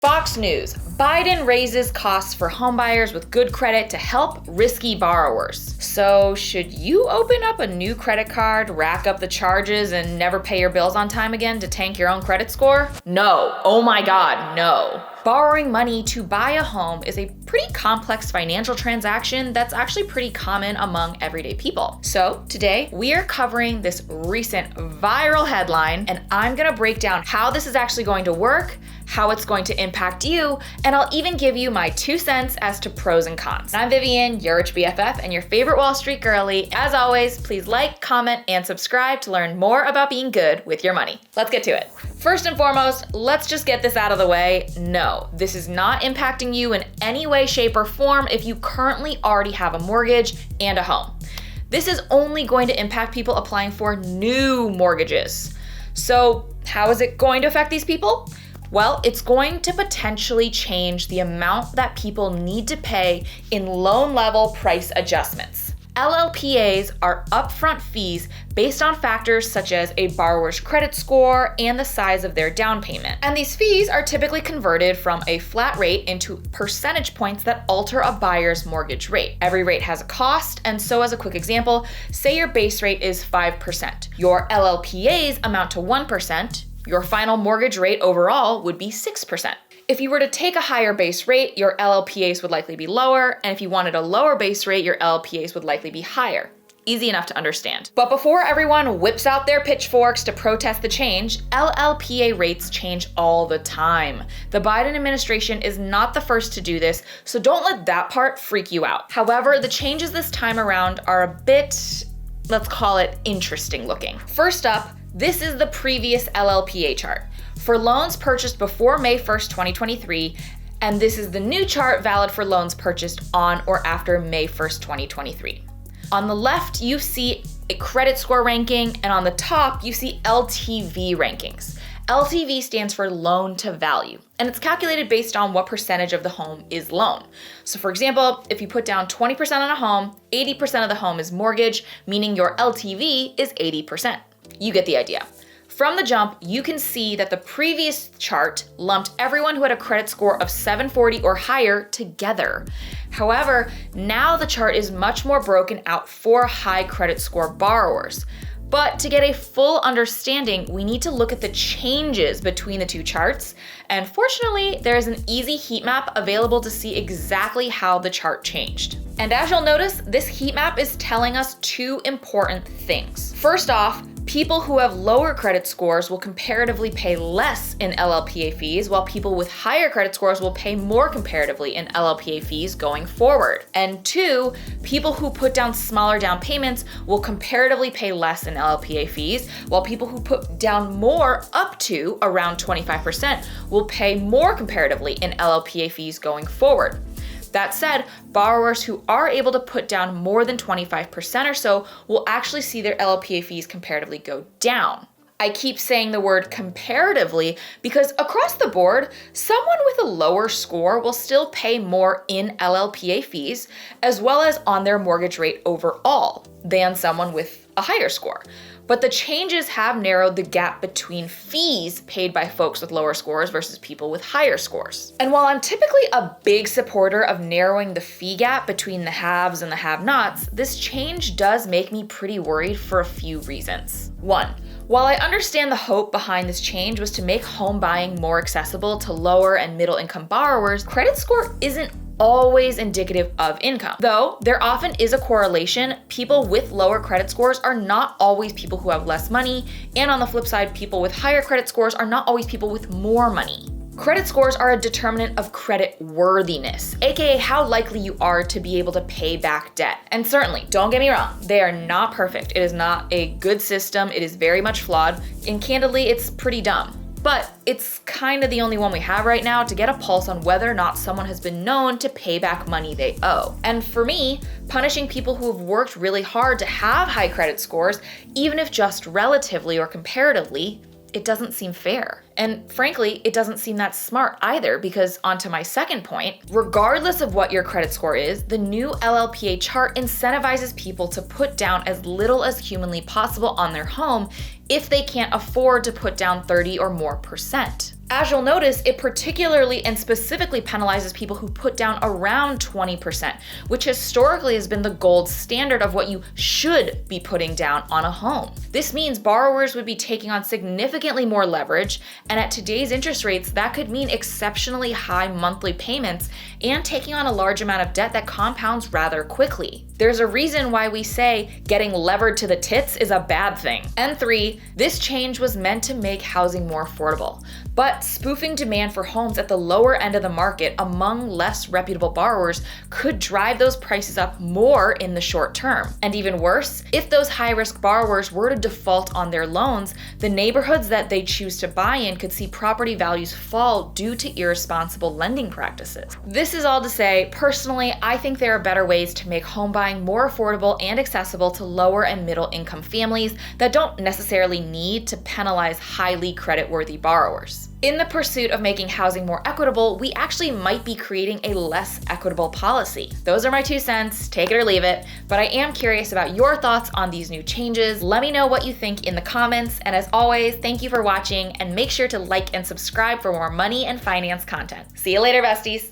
Fox News: Biden raises costs for homebuyers with good credit to help risky borrowers. So should you open up a new credit card, rack up the charges, and never pay your bills on time again to tank your own credit score? No. Oh my God, no. Borrowing money to buy a home is a pretty complex financial transaction that's actually pretty common among everyday people. So today we are covering this recent viral headline, and I'm gonna break down how this is actually going to work, how it's going to impact you, and I'll even give you my 2 cents as to pros and cons. I'm Vivian, your rich BFF and your favorite Wall Street girly. As always, please like, comment, and subscribe to learn more about being good with your money. Let's get to it. First and foremost, let's just get this out of the way. No, this is not impacting you in any way, shape, or form if you currently already have a mortgage and a home. This is only going to impact people applying for new mortgages. So how is it going to affect these people? Well, it's going to potentially change the amount that people need to pay in loan level price adjustments. LLPAs are upfront fees based on factors such as a borrower's credit score and the size of their down payment. And these fees are typically converted from a flat rate into percentage points that alter a buyer's mortgage rate. Every rate has a cost, and so as a quick example, say your base rate is 5%. Your LLPAs amount to 1%. Your final mortgage rate overall would be 6%. If you were to take a higher base rate, your LLPAs would likely be lower, and if you wanted a lower base rate, your LLPAs would likely be higher. Easy enough to understand. But before everyone whips out their pitchforks to protest the change, LLPA rates change all the time. The Biden administration is not the first to do this, so don't let that part freak you out. However, the changes this time around are a bit, let's call it, interesting looking. First up, this is the previous LLPA chart for loans purchased before May 1st, 2023, and this is the new chart valid for loans purchased on or after May 1st, 2023. On the left, you see a credit score ranking, and on the top, you see LTV rankings. LTV stands for loan to value, and it's calculated based on what percentage of the home is loan. So for example, if you put down 20% on a home, 80% of the home is mortgage, meaning your LTV is 80%. You get the idea. From the jump, you can see that the previous chart lumped everyone who had a credit score of 740 or higher together. However, now the chart is much more broken out for high credit score borrowers. But to get a full understanding, we need to look at the changes between the two charts. And fortunately, there is an easy heat map available to see exactly how the chart changed. And as you'll notice, this heat map is telling us 2 important things. First off, people who have lower credit scores will comparatively pay less in LLPA fees, while people with higher credit scores will pay more comparatively in LLPA fees going forward. And 2, people who put down smaller down payments will comparatively pay less in LLPA fees, while people who put down more, up to around 25%, will pay more comparatively in LLPA fees going forward. That said, borrowers who are able to put down more than 25% or so will actually see their LLPA fees comparatively go down. I keep saying the word comparatively because across the board, someone with a lower score will still pay more in LLPA fees as well as on their mortgage rate overall than someone with a higher score. But the changes have narrowed the gap between fees paid by folks with lower scores versus people with higher scores. And while I'm typically a big supporter of narrowing the fee gap between the haves and the have-nots, this change does make me pretty worried for a few reasons. 1, while I understand the hope behind this change was to make home buying more accessible to lower and middle income borrowers, credit score isn't always indicative of income. Though there often is a correlation, people with lower credit scores are not always people who have less money, and on the flip side, people with higher credit scores are not always people with more money. Credit scores are a determinant of credit worthiness, aka how likely you are to be able to pay back debt. And certainly, don't get me wrong, they are not perfect. It is not a good system, it is very much flawed, and candidly, it's pretty dumb. But it's kind of the only one we have right now to get a pulse on whether or not someone has been known to pay back money they owe. And for me, punishing people who have worked really hard to have high credit scores, even if just relatively or comparatively, it doesn't seem fair. And frankly, it doesn't seem that smart either, because onto my second point, regardless of what your credit score is, the new LLPA chart incentivizes people to put down as little as humanly possible on their home if they can't afford to put down 30 or more %. As you'll notice, it particularly and specifically penalizes people who put down around 20%, which historically has been the gold standard of what you should be putting down on a home. This means borrowers would be taking on significantly more leverage, and at today's interest rates, that could mean exceptionally high monthly payments and taking on a large amount of debt that compounds rather quickly. There's a reason why we say getting levered to the tits is a bad thing. And 3, this change was meant to make housing more affordable. But spoofing demand for homes at the lower end of the market among less reputable borrowers could drive those prices up more in the short term. And even worse, if those high-risk borrowers were to default on their loans, the neighborhoods that they choose to buy in could see property values fall due to irresponsible lending practices. This is all to say, personally, I think there are better ways to make home buying more affordable and accessible to lower and middle income families that don't necessarily need to penalize highly creditworthy borrowers. In the pursuit of making housing more equitable, we actually might be creating a less equitable policy. Those are my 2 cents, take it or leave it, but I am curious about your thoughts on these new changes. Let me know what you think in the comments, and as always, thank you for watching, and make sure to like and subscribe for more money and finance content. See you later, besties.